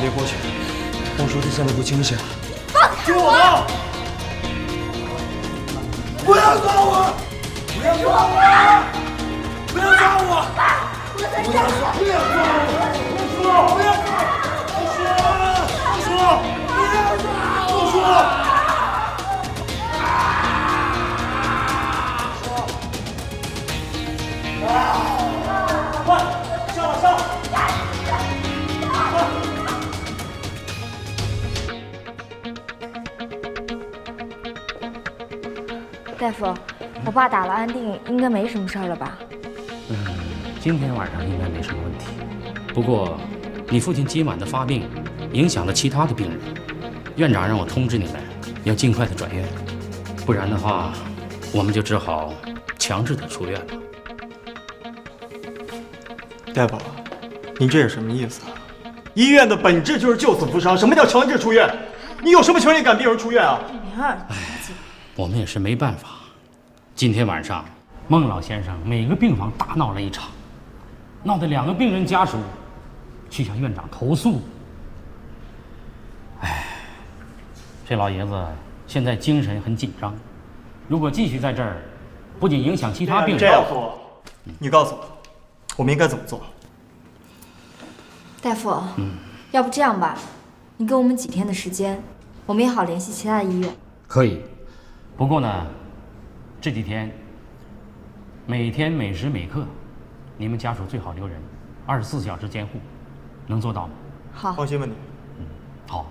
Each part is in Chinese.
别过去，孟叔他现在不清醒。放开我！不要抓我！不要抓我！不要抓我！不要抓我！不要抓我！不要抓我！不要抓我！快上了上！大夫，我爸打了安定，应该没什么事儿了吧？今天晚上应该没什么问题。不过，你父亲今晚的发病，影响了其他的病人。院长让我通知你们，要尽快的转院，不然的话，我们就只好强制他出院了。大夫，您这是什么意思啊？医院的本质就是救死扶伤，什么叫强制出院？你有什么权利赶病人出院啊？明儿，我们也是没办法。今天晚上，孟老先生每个病房大闹了一场，闹得2个病人家属去向院长投诉。这老爷子现在精神很紧张，如果继续在这儿，不仅影响其他病人。这样做，你告诉我，我们应该怎么做？大夫，要不这样吧，你给我们几天的时间，我们也好联系其他的医院。可以，不过呢，这几天每天每时每刻，你们家属最好留人，24小时监护，能做到吗？好，放心吧你。好。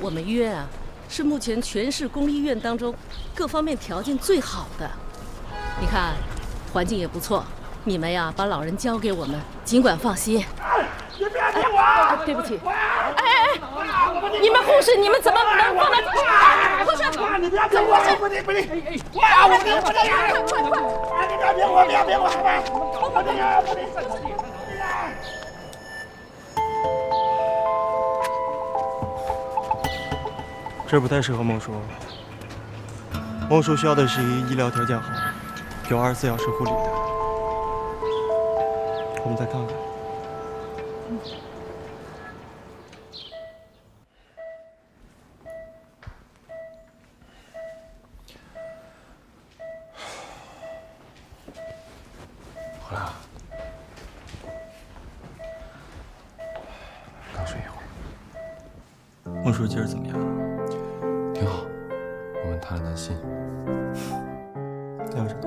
我们医院啊，是目前全市公立医院当中各方面条件最好的。你看，环境也不错。你们呀，把老人交给我们，尽管放心。你不要听我！对不起。你们护士，你们怎么能放在？护士，你不要听我！不听！我听！你不要听我！不要听我！不听！这不太适合孟叔。孟叔需要的是一个医疗条件好、有24小时护理的。我们再看看。回来了。刚睡一会儿。孟叔今儿怎么样？挺好，我们谈了谈心，聊什么？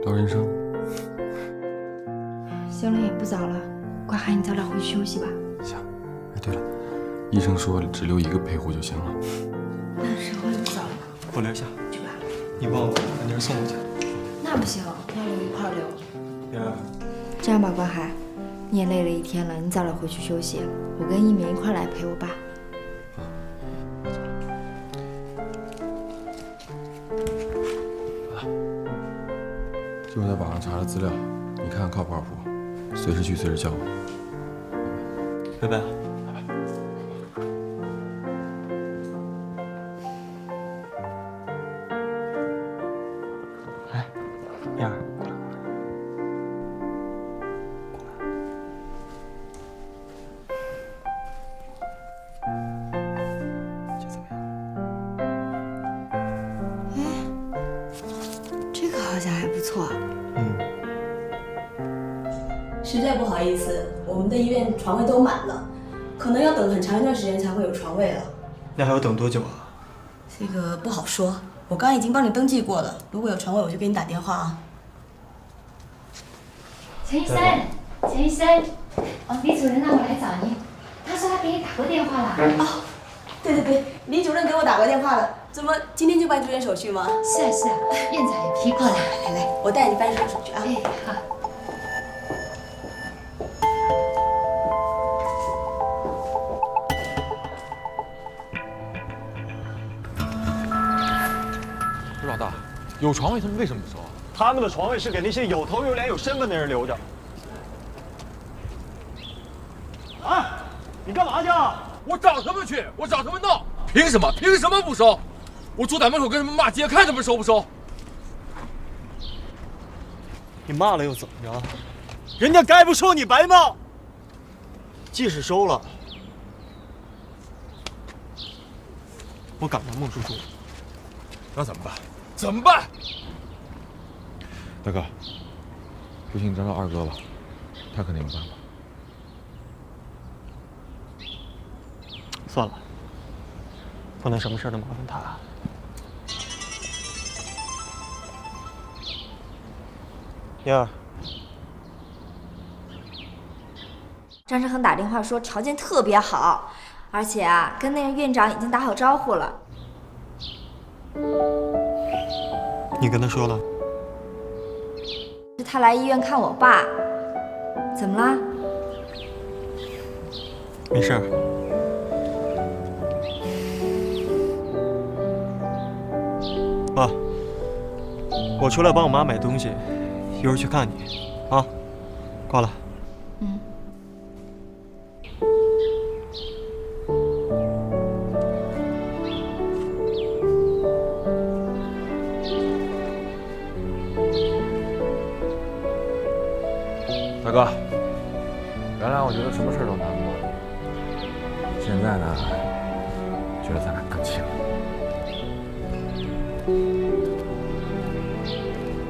聊人生。行了，也不早了，瓜海，你早点回去休息吧。行。哎，对了，医生说只留1个陪护就行了。那时候也不早了，我留下。去吧。你帮我把妮儿送过去。那不行，要留一块留。妮儿，这样吧，瓜海，你也累了一天了，你早点回去休息。我跟一鸣一块来陪我爸。就我在网上查了资料，你看看靠不靠谱？随时去，随时叫我。拜拜。来，燕儿，过来。这怎么样？这个好像还不错。实在不好意思，我们的医院床位都满了，可能要等很长一段时间才会有床位了。那还要等多久啊？这个不好说，我刚刚已经帮你登记过了，如果有床位我就给你打电话啊。陈医生，陈医生，李主任让我来找您，他说他给你打过电话了。哦，对，李主任给我打过电话了，怎么今天就办住院手续吗？是啊，院长也批过了。来，我带你办住院手续啊。哎，好。不是老大，有床位他们为什么不收啊？他们的床位是给那些有头有脸有身份的人留着。哎，你干嘛去啊？我找他们去，我找他们闹，凭什么？凭什么不收？我坐在门口跟他们骂街，看他们收不收。你骂了又怎么着？人家该不收你白闹。即使收了，我敢问孟叔叔，那怎么办？怎么办？大哥，不信你找找二哥吧，他肯定有办法。算了，不能什么事都麻烦他。燕儿，张志恒打电话说条件特别好，而且啊，跟那个院长已经打好招呼了。你跟他说了？是他来医院看我爸，怎么啦？没事儿。爸，我出来帮我妈买东西，一会儿去看你，啊，挂了。大哥，原来我觉得什么事都难过，现在呢，觉得咱俩更亲了。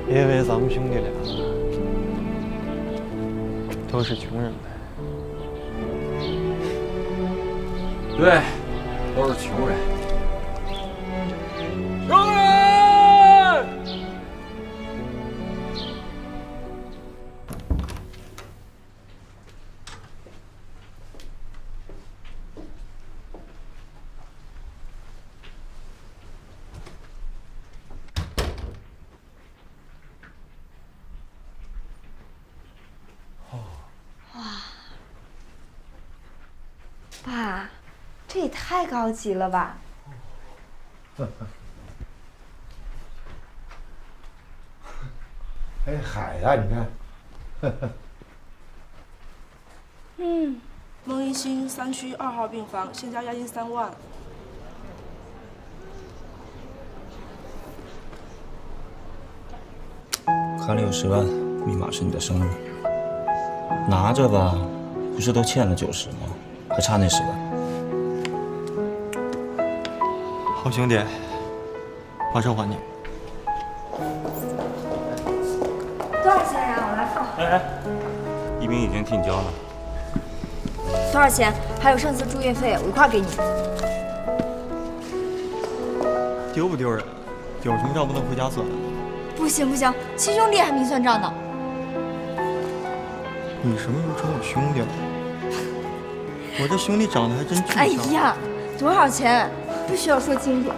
因为咱们兄弟俩都是穷人呗。对，都是穷人。穷人！爸，这也太高级了吧！哎，海呀，你看，孟一新3区2号病房，现交押金3万。卡里有10万，密码是你的生日，拿着吧，不是都欠了90吗？还差那10万。好兄弟，马上还你。多少钱呀？我来付。一鸣已经替你交了。多少钱？还有上次住院费，我一块给你。丢不丢人？有什么账不能回家算？不行不行，亲兄弟还明算账呢。你什么时候成我兄弟了？我这兄弟长得还真俊俏。哎呀，多少钱？不需要说清楚。